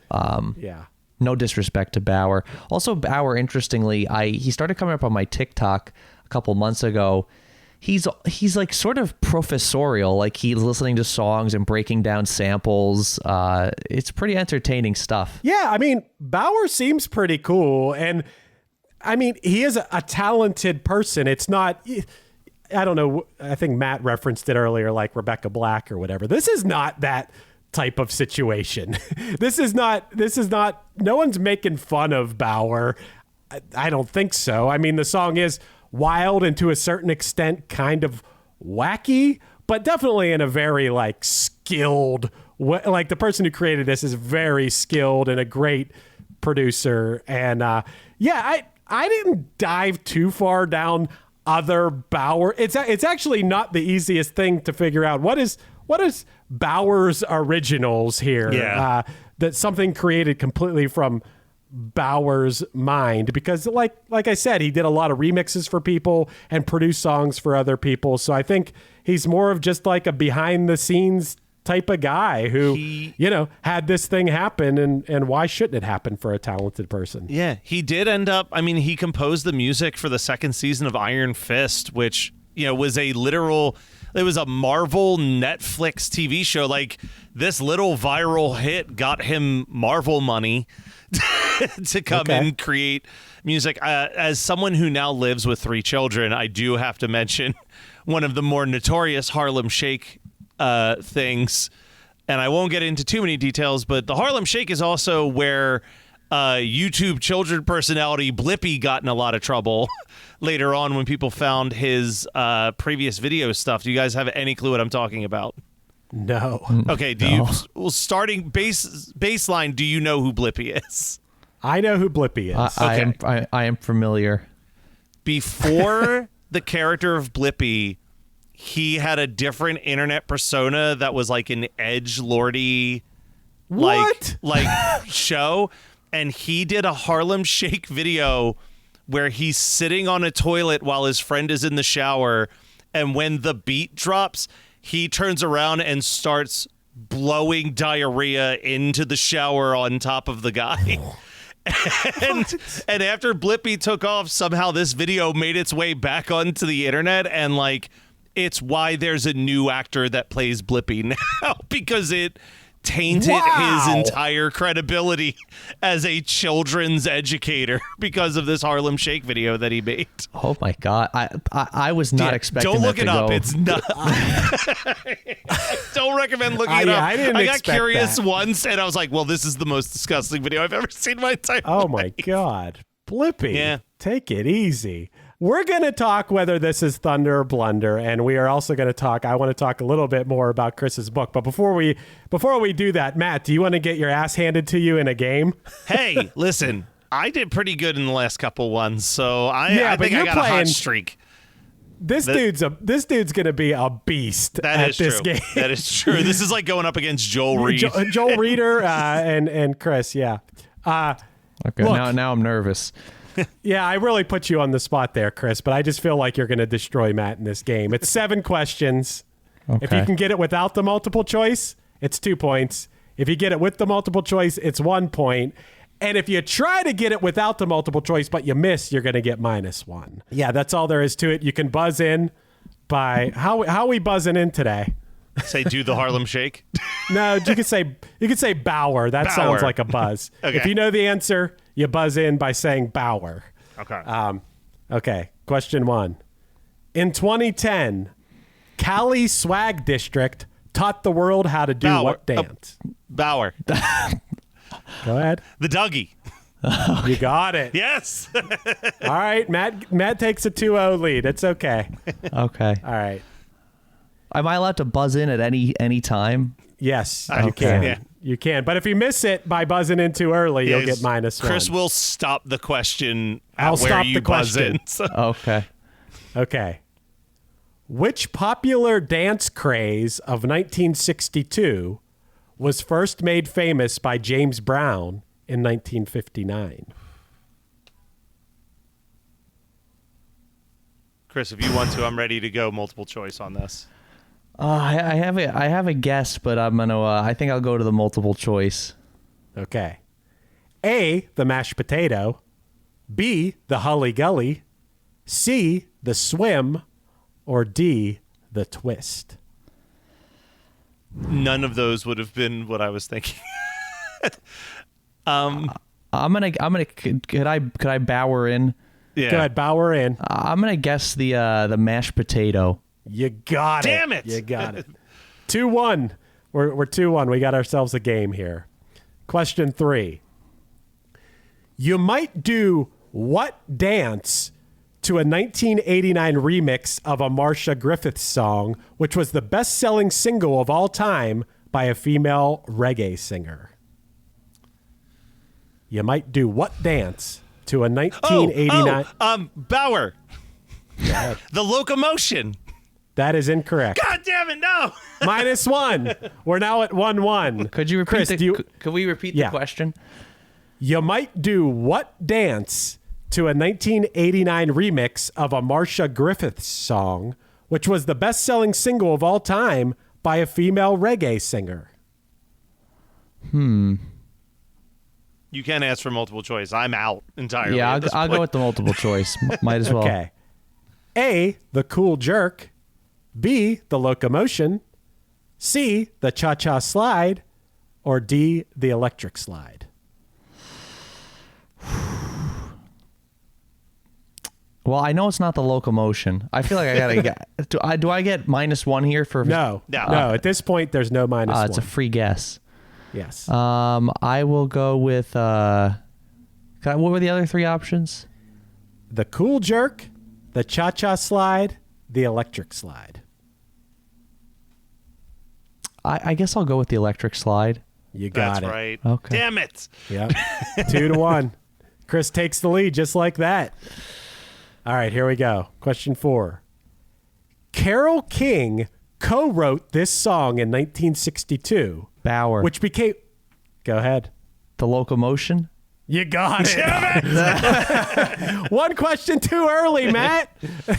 Yeah. No disrespect to Baauer. Also, Baauer, interestingly, he started coming up on my TikTok a couple months ago. He's like sort of professorial, like he's listening to songs and breaking down samples. It's pretty entertaining stuff. Yeah, I mean, Baauer seems pretty cool. And I mean, he is a talented person. It's not, I don't know, I think Matt referenced it earlier, like Rebecca Black or whatever. This is not that type of situation. This is not, no one's making fun of Baauer. I don't think so. I mean, the song is wild and to a certain extent kind of wacky, but definitely in a very like skilled way. Like the person who created this is very skilled and a great producer. And yeah, I didn't dive too far down other Baauer. It's actually not the easiest thing to figure out. What is Baauer's originals here? Yeah. That's something created completely from Baauer's mind, because like I said, he did a lot of remixes for people and produced songs for other people. So I think he's more of just like a behind the scenes type of guy who, had this thing happen, and why shouldn't it happen for a talented person? Yeah, he did end up, I mean, he composed the music for the second season of Iron Fist, which, was it was a Marvel Netflix TV show. Like, this little viral hit got him Marvel money to come and create music. As someone who now lives with 3 children, I do have to mention one of the more notorious Harlem Shake things, and I won't get into too many details, but the Harlem Shake is also where YouTube children personality Blippi got in a lot of trouble later on when people found his previous video stuff. Do you guys have any clue what I'm talking about? No. Okay, starting baseline, do you know who Blippi is? I know who Blippi is. I am familiar. Before the character of Blippi, he had a different internet persona that was like an edgelordy like show, and he did a Harlem Shake video where he's sitting on a toilet while his friend is in the shower, and when the beat drops, he turns around and starts blowing diarrhea into the shower on top of the guy. And after Blippi took off, somehow this video made its way back onto the internet, and like, it's why there's a new actor that plays Blippi now, because it tainted his entire credibility as a children's educator because of this Harlem Shake video that he made. Oh my God. I was not expecting Don't look that it up. go. It's not. Don't recommend looking it up. I got curious once, and I was like, well, this is the most disgusting video I've ever seen in my entire life. Oh my God. Blippi. Yeah. Take it easy. We're going to talk whether this is thunder or blunder, and we are also going to talk, I want to talk a little bit more about Chris's book. But before we do that, Matt, do you want to get your ass handed to you in a game? Hey, listen, I did pretty good in the last couple ones, so I think I got a hot streak. This dude's going to be a beast at this game. That is true. This is like going up against Joel Reed. Joel Reeder and Chris, yeah. Okay, look, now I'm nervous. Yeah, I really put you on the spot there, Chris, but I just feel like you're going to destroy Matt in this game. It's 7 questions. Okay. If you can get it without the multiple choice, it's 2 points. If you get it with the multiple choice, it's 1 point. And if you try to get it without the multiple choice, but you miss, you're going to get -1. Yeah, that's all there is to it. You can buzz in by how are we buzzing in today? Say do the Harlem Shake? No, you could say Baauer. That Baauer. Sounds like a buzz. Okay. If you know the answer, you buzz in by saying Baauer. Okay. Okay. Question 1. In 2010, Cali Swag District taught the world how to do what dance? Baauer. Go ahead. The Dougie. You got it. Yes. All right. Matt takes a 2-0 lead. It's okay. Okay. All right. Am I allowed to buzz in at any time? Yes, you can. Yeah. You can. But if you miss it by buzzing in too early, you'll get -1. Chris will stop the question I'll where stop you the buzz question. in. So. Okay. Okay. Which popular dance craze of 1962 was first made famous by James Brown in 1959? Chris, if you want to, I'm ready to go multiple choice on this. I have a guess, but I'm gonna. I think I'll go to the multiple choice. Okay. A, the mashed potato. B, the Hully Gully. C, the swim. Or D, the twist. None of those would have been what I was thinking. I'm gonna. Could I Baauer in? Yeah. Go ahead, Baauer in. I'm gonna guess the mashed potato. You got it. Damn it. You got it. 2-1. We're 2-1. We got ourselves a game here. Question 3. You might do what dance to a 1989 remix of a Marcia Griffiths song, which was the best-selling single of all time by a female reggae singer? You might do what dance to a 1989... Baauer. The Locomotion. That is incorrect. God damn it, no. -1. We're now at 1-1. Could you repeat Chris, could we repeat the question? You might do what dance to a 1989 remix of a Marcia Griffiths song, which was the best-selling single of all time by a female reggae singer? You can't ask for multiple choice. I'm out entirely. Yeah, I'll go with the multiple choice. Might as well. Okay. A, the Cool Jerk. B, the Locomotion. C, the Cha-Cha Slide. Or D, the Electric Slide. Well, I know it's not the Locomotion. I feel like I gotta get. Do I get -1 here for? No. At this point, there's no -1. It's a free guess. Yes. I will go with. What were the other 3 options? The Cool Jerk, the Cha-Cha Slide, the Electric Slide. I guess I'll go with the Electric Slide. You got That's it. right. Okay. Damn it. Yep. 2-1. Chris takes the lead just like that. All right, here we go. Question 4. Carole King co-wrote this song in 1962. Baauer. Which became... Go ahead. The Locomotion? You got it. One question too early, Matt.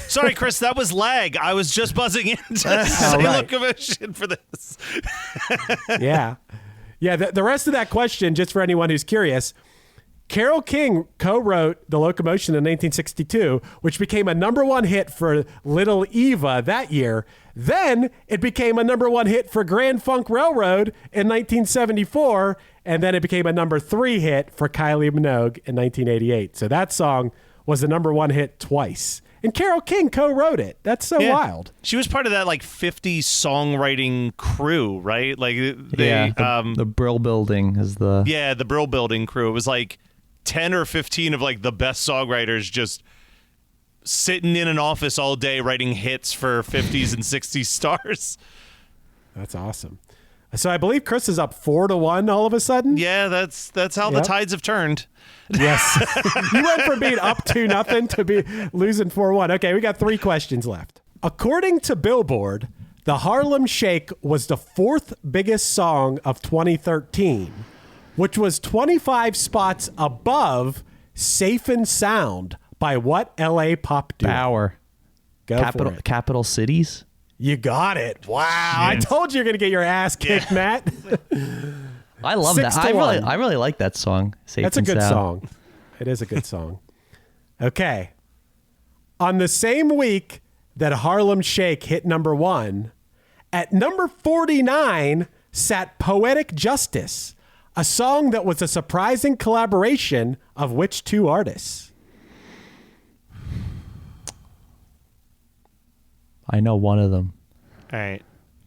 Sorry, Chris, that was lag. I was just buzzing in to say Locomotion for this. Yeah. Yeah, the rest of that question, just for anyone who's curious, Carole King co-wrote The Locomotion in 1962, which became a #1 hit for Little Eva that year. Then it became a #1 hit for Grand Funk Railroad in 1974, and then it became a #3 hit for Kylie Minogue in 1988. So that song was a #1 hit twice. And Carole King co-wrote it. That's so wild. She was part of that 50s songwriting crew, right? The Brill Building is the... Yeah, the Brill Building crew. It was 10 or 15 of the best songwriters just sitting in an office all day writing hits for 50s and 60s stars. That's awesome. So I believe Chris is up 4-1 all of a sudden. Yeah, that's how the tides have turned. Yes. You went from being up 2-0 to be losing 4-1. Okay, we got 3 questions left. According to Billboard, the Harlem Shake was the 4th biggest song of 2013, which was 25 spots above Safe and Sound by what LA pop duo? Baauer. Go for it. Capital Cities? You got it. Wow. I told you you're going to get your ass kicked, Matt. I love that. I really like that song. That's a good song. It is a good song. Okay. On the same week that Harlem Shake hit #1, at number 49 sat Poetic Justice, a song that was a surprising collaboration of which 2 artists? I know one of them. All right.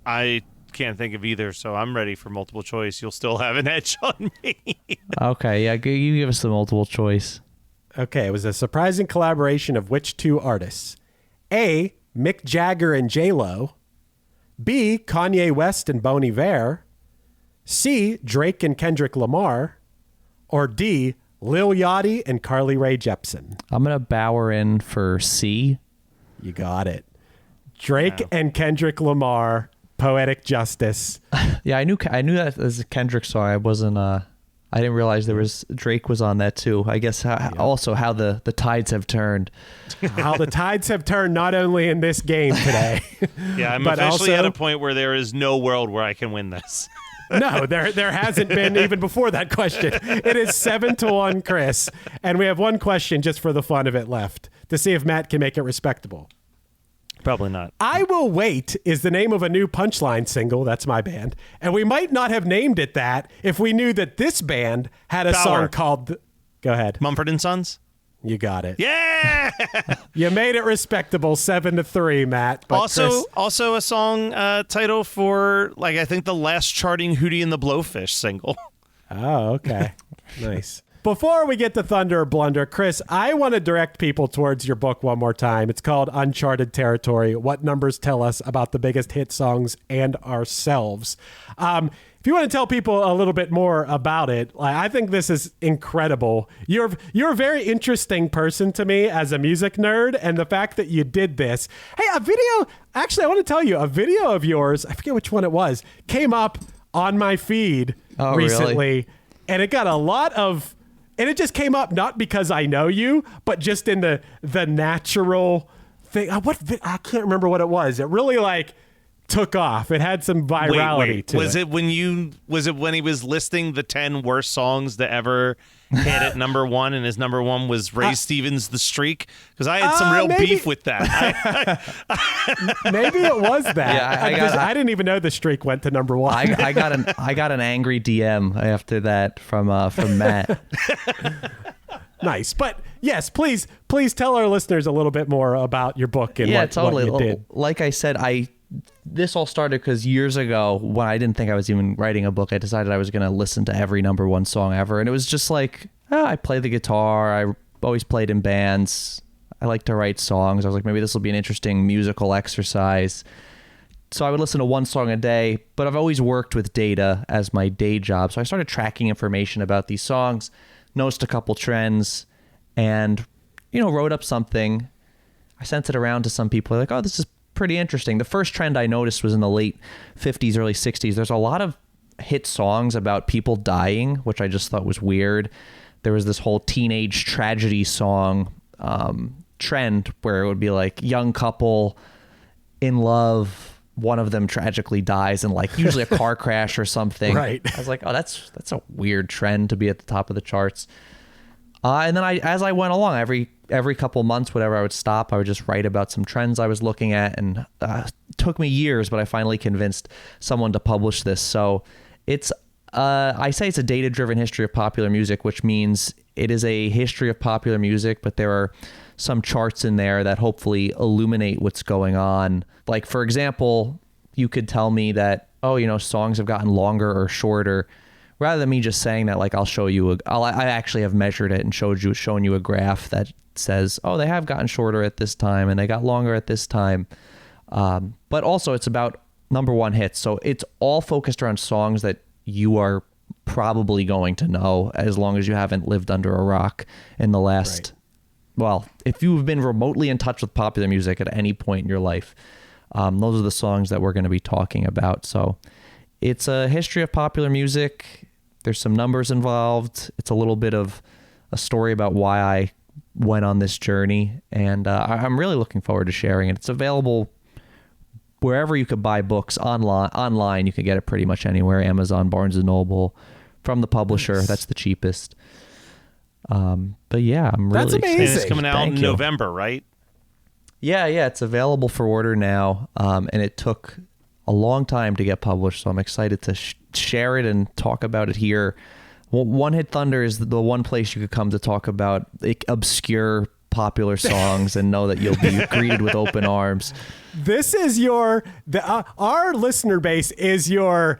I can't think of either, so I'm ready for multiple choice. You'll still have an edge on me. Okay, yeah, you give us the multiple choice. Okay, it was a surprising collaboration of which 2 artists? A, Mick Jagger and J-Lo. B, Kanye West and Bon Iver. C, Drake and Kendrick Lamar. Or D, Lil Yachty and Carly Rae Jepsen. I'm going to Baauer in for C. You got it. Drake and Kendrick Lamar, Poetic Justice. Yeah, I knew that as a Kendrick song. I wasn't. I didn't realize Drake was on that too. I guess also how the tides have turned. How the tides have turned not only in this game today. Yeah, I'm but officially also, at a point where there is no world where I can win this. No, there hasn't been even before that question. It is 7-1, Chris. And we have one question just for the fun of it left to see if Matt can make it respectable. Probably not. I Will Wait is the name of a new Punchline single. That's my band. And we might not have named it that if we knew that this band had a Baauer. song called... Go ahead. Mumford & Sons? You got it. Yeah! You made it respectable, 7-3, Matt. But Also a song title for, like, I think the last charting Hootie and the Blowfish single. Oh, okay. Nice. Before we get to Thunder or Blunder, Chris, I want to direct people towards your book one more time. It's called Uncharted Territory, What Numbers Tell Us About the Biggest Hit Songs and Ourselves. If you want to tell people a little bit more about it, I think this is incredible. You're a very interesting person to me as a music nerd, and the fact that you did this. Hey, a video, actually, I want to tell you, a video of yours, I forget which one it was, came up on my feed recently, really? And it got a lot of... And it just came up not because I know you, but just in the natural thing. I can't remember what it was. It really took off. It had some virality to it. Was it when he was listing the 10 worst songs that ever hit at number one, and his number one was Ray Stevens' The Streak? Because I had some real beef with that. Maybe it was that. Yeah, I didn't even know The Streak went to number one. I got an angry DM after that from Matt. Nice. But yes, please tell our listeners a little bit more about your book and what you did. Like I said, this all started because years ago, when I didn't think I was even writing a book, I decided I was going to listen to every number one song ever. And it was just I play the guitar. I always played in bands. I like to write songs. I was like, maybe this will be an interesting musical exercise. So I would listen to one song a day, but I've always worked with data as my day job. So I started tracking information about these songs, noticed a couple trends, and, wrote up something. I sent it around to some people. Like, oh, this is pretty interesting. The first trend I noticed was in the late 50s, early 60s. There's a lot of hit songs about people dying, which I just thought was weird. There was this whole teenage tragedy song trend where it would be like young couple in love, one of them tragically dies in usually a car crash or something. Right. I was like, oh, that's a weird trend to be at the top of the charts. And then as I went along, every couple months, whatever, I would stop. I would just write about some trends I was looking at, and it took me years, but I finally convinced someone to publish this. So it's I say it's a data-driven history of popular music, which means it is a history of popular music, but there are some charts in there that hopefully illuminate what's going on. Like, for example, you could tell me that, songs have gotten longer or shorter. Rather than me just saying that, I'll show you, I actually have measured it and shown you a graph that says, oh, they have gotten shorter at this time and they got longer at this time. But also it's about number one hits. So it's all focused around songs that you are probably going to know as long as you haven't lived under a rock in the last, if you've been remotely in touch with popular music at any point in your life, those are the songs that we're going to be talking about. So it's a history of popular music. There's some numbers involved. It's a little bit of a story about why I went on this journey, and I'm really looking forward to sharing it. It's available wherever you could buy books online. You can get it pretty much anywhere. Amazon, Barnes & Noble, from the publisher. Nice. That's the cheapest. But yeah, I'm really excited. And it's coming out in November, right? Yeah, it's available for order now, and it took a long time to get published, so I'm excited to share it and talk about it here. One Hit Thunder is the one place you could come to talk about obscure popular songs and know that you'll be greeted with open arms. This is our listener base is you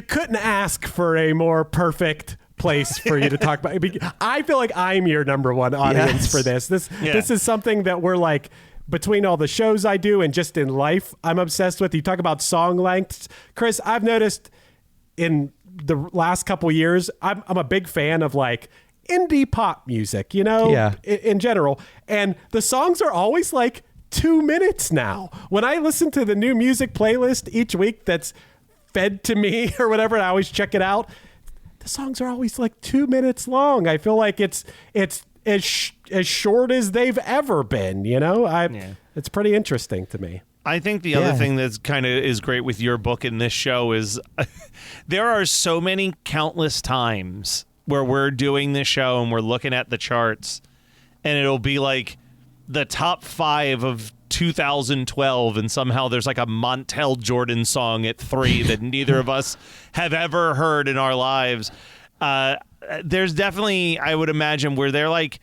couldn't ask for a more perfect place for you to talk about. I feel like I'm your number one audience for this. This is something that we're between all the shows I do and just in life, I'm obsessed with. You talk about song lengths. Chris, I've noticed in the last couple years, I'm a big fan of indie pop music, in general. And the songs are always 2 minutes now. When I listen to the new music playlist each week that's fed to me or whatever, and I always check it out, the songs are always like 2 minutes long. I feel like it's as short as they've ever been, you know? It's pretty interesting to me. I think the other thing that's kind of is great with your book and this show is there are so many countless times where we're doing this show and we're looking at the charts and it'll be like the top 5 of 2012 and somehow there's like a Montel Jordan song at 3 that neither of us have ever heard in our lives. There's definitely, I would imagine, where they're like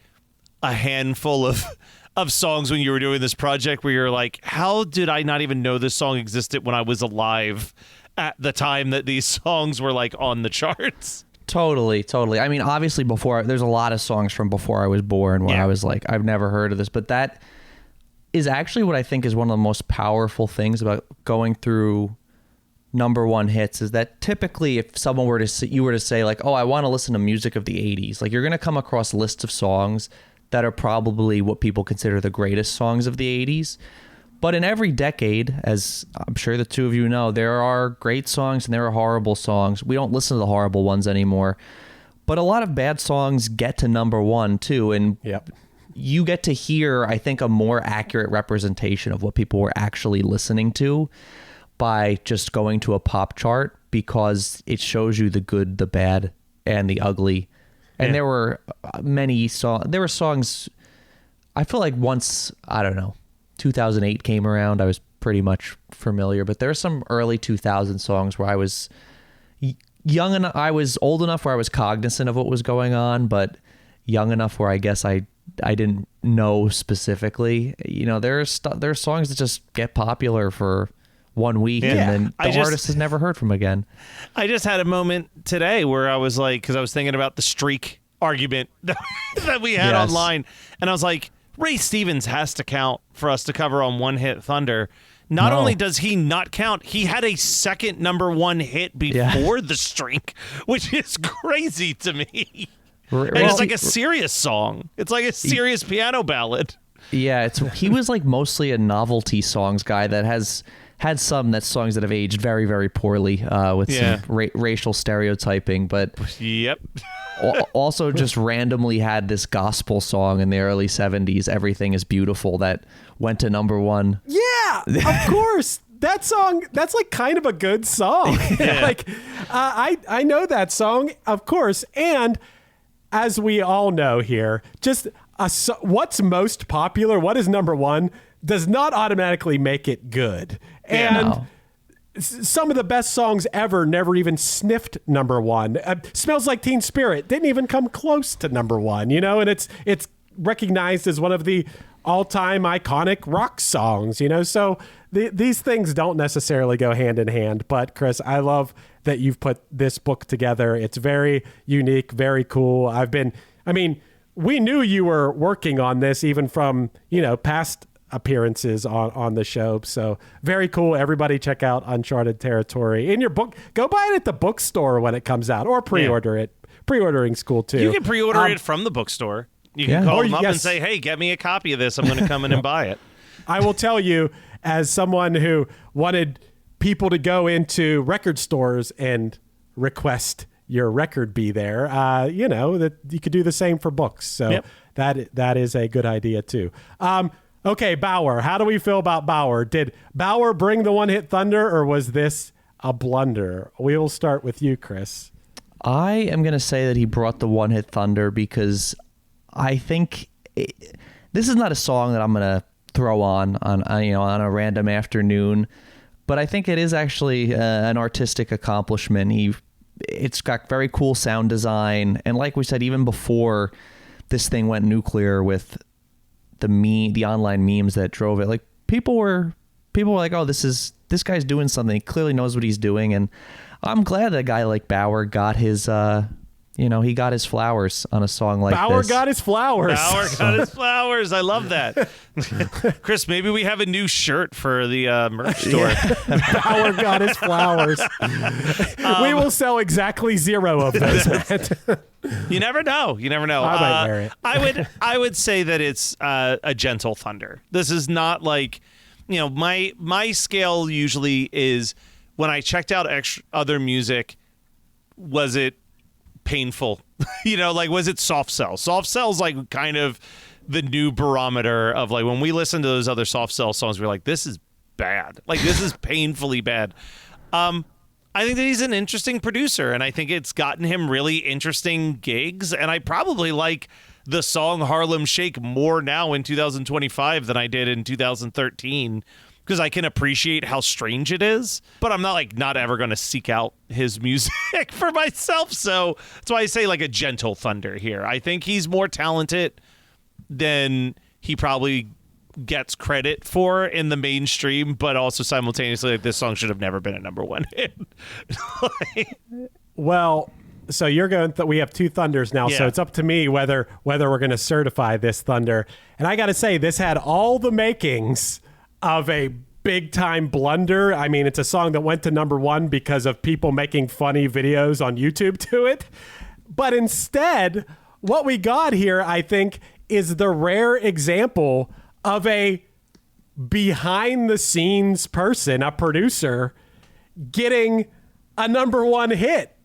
a handful of songs when you were doing this project where you're like, how did I not even know this song existed when I was alive at the time that these songs were like on the charts? Totally. I mean, obviously there's a lot of songs from before I was born where I was like, I've never heard of this, but that is actually what I think is one of the most powerful things about going through number one hits is that typically if someone were to you were to say like, oh, I want to listen to music of the 80s, like you're going to come across lists of songs that are probably what people consider the greatest songs of the 80s. But in every decade, as I'm sure the two of you know, there are great songs and there are horrible songs. We don't listen to the horrible ones anymore. But a lot of bad songs get to number one too. And you get to hear, I think, a more accurate representation of what people were actually listening to by just going to a pop chart, because it shows you the good, the bad, and the ugly. And there were many songs. There were songs, I feel like once, I don't know, 2008 came around, I was pretty much familiar. But there are some early 2000 songs where I was young enough, I was old enough where I was cognizant of what was going on, but young enough where I guess I didn't know specifically. You know, there are songs that just get popular for 1 week and then the artist is never heard from again. I just had a moment today where I was like, because I was thinking about the streak argument that we had online, and I was like, Ray Stevens has to count for us to cover on One Hit Thunder. Not only does he not count, he had a second number one hit before the streak, which is crazy to me. And it's like a serious song. It's like a serious piano ballad. Yeah, he was like mostly a novelty songs guy that has had some songs that have aged very, very poorly with some racial stereotyping, but also just randomly had this gospel song in the early 70s, Everything is Beautiful, that went to number one. Yeah, of course. That song, that's like kind of a good song. Like, I know that song, of course. And as we all know here, just what's most popular, what is number one, does not automatically make it good. And some of the best songs ever never even sniffed number one. Smells Like Teen Spirit didn't even come close to number one, you know, and it's recognized as one of the all-time iconic rock songs, you know, so these things don't necessarily go hand in hand. But Chris, I love that you've put this book together. It's very unique, very cool. We knew you were working on this even from, you know, past appearances on the show. So very cool. Everybody check out Uncharted Territory in your book. Go buy it at the bookstore when it comes out, or pre-order it. Pre-ordering's cool too. You can pre-order it from the bookstore. You can call them up and say, hey, get me a copy of this. I'm going to come in and buy it. I will tell you, as someone who wanted people to go into record stores and request your record be there, you know, that you could do the same for books. So that is a good idea too. Okay, Baauer. How do we feel about Baauer? Did Baauer bring the one-hit thunder, or was this a blunder? We will start with you, Chris. I am going to say that he brought the one-hit thunder because I think this is not a song that I'm going to throw on a random afternoon, but I think it is actually an artistic accomplishment. It's got very cool sound design, and like we said, even before this thing went nuclear with the online memes that drove it, like people were like, oh, this guy's doing something. He clearly knows what he's doing, and I'm glad that a guy like Baauer got his he got his flowers on a song like Baauer this. got his flowers. Baauer got his flowers. I love that. Chris, maybe we have a new shirt for the merch store. Baauer got his flowers. We will sell exactly 0 of those, Matt. You never know. You never know. I might wear it. I would say that it's a gentle thunder. This is not like, my scale usually is when I checked out other music, was it painful? Was it soft sell? Soft sell's like kind of the new barometer of like when we listen to those other soft sell songs, we're like, this is bad. Like this is painfully bad. I think that he's an interesting producer, and I think it's gotten him really interesting gigs. And I probably like the song Harlem Shake more now in 2025 than I did in 2013. Because I can appreciate how strange it is, but I'm not ever going to seek out his music for myself. So that's why I say like a gentle thunder here. I think he's more talented than he probably gets credit for in the mainstream, but also simultaneously, like, this song should have never been a number 1 hit. Well, so you're going. We have 2 thunders now, so it's up to me whether we're going to certify this thunder. And I got to say, this had all the makings of a big time blunder. I mean, it's a song that went to number 1 because of people making funny videos on YouTube to it. But instead, what we got here, I think, is the rare example of a behind the scenes person, a producer, getting a number 1 hit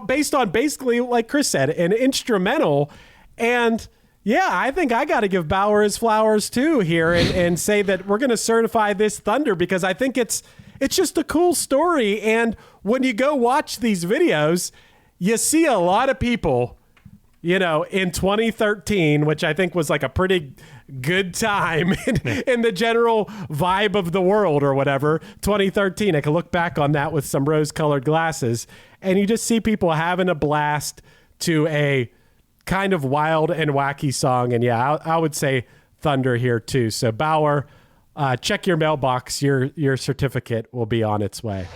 based on basically, like Chris said, an instrumental. And yeah, I think I got to give Baauer his flowers too here and say that we're going to certify this thunder because I think it's just a cool story. And when you go watch these videos, you see a lot of people, in 2013, which I think was like a pretty good time in the general vibe of the world or whatever. 2013, I can look back on that with some rose-colored glasses, and you just see people having a blast to a kind of wild and wacky song. And yeah, I would say thunder here too. So Baauer, check your mailbox. Your certificate will be on its way.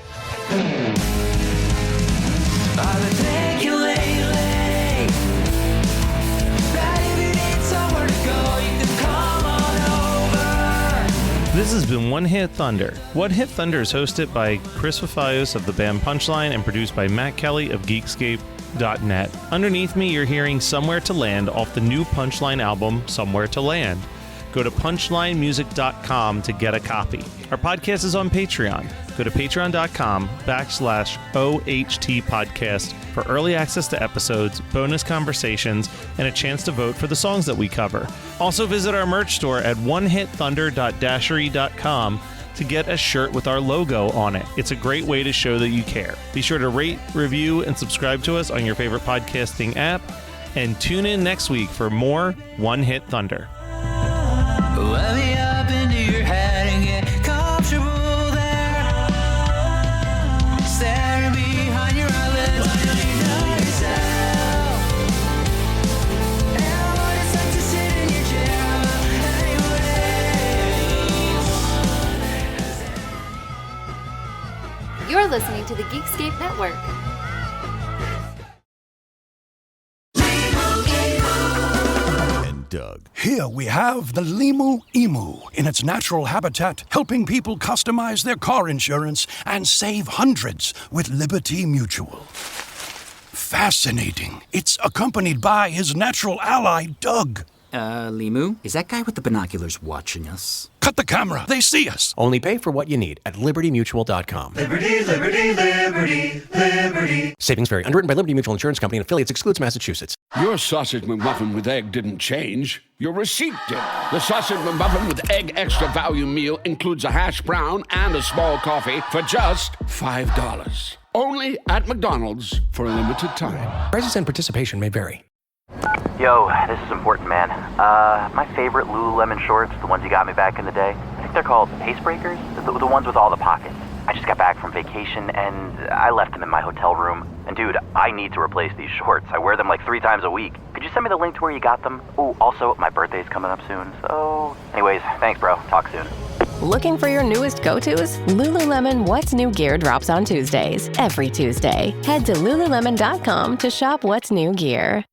This has been One Hit Thunder. One Hit Thunder is hosted by Chris Fafayos of the band Punchline and produced by Matt Kelly of Geekscape.net. Underneath me, you're hearing Somewhere to Land off the new Punchline album, Somewhere to Land. Go to punchlinemusic.com to get a copy. Our podcast is on Patreon. Go to patreon.com/OHT podcast for early access to episodes, bonus conversations, and a chance to vote for the songs that we cover. Also visit our merch store at onehithunder.dashery.com to get a shirt with our logo on it. It's a great way to show that you care. Be sure to rate, review, and subscribe to us on your favorite podcasting app. And tune in next week for more One Hit Thunder. Let me up into your head and get comfortable there. Staring behind your eyelids, why don't you know yourself? And I want it's like to sit in your chair anyways. You're listening to the Geekscape Network. Doug. Here we have the Limu Emu in its natural habitat, helping people customize their car insurance and save hundreds with Liberty Mutual. Fascinating. It's accompanied by his natural ally, Doug. Limu? Is that guy with the binoculars watching us? Cut the camera. They see us. Only pay for what you need at libertymutual.com. Liberty, liberty, liberty, liberty. Savings vary. Underwritten by Liberty Mutual Insurance Company and affiliates. Excludes Massachusetts. Your sausage McMuffin with egg didn't change. Your receipt did. The sausage McMuffin with egg extra value meal includes a hash brown and a small coffee for just $5. Only at McDonald's for a limited time. Prices and participation may vary. Yo, this is important, man. My favorite Lululemon shorts, the ones you got me back in the day, I think they're called Pace Breakers, the ones with all the pockets. I just got back from vacation, and I left them in my hotel room. And dude, I need to replace these shorts. I wear them like 3 times a week. Could you send me the link to where you got them? Oh, also, my birthday's coming up soon, so... Anyways, thanks, bro. Talk soon. Looking for your newest go-tos? Lululemon What's New Gear drops on Tuesdays. Every Tuesday. Head to Lululemon.com to shop What's New Gear.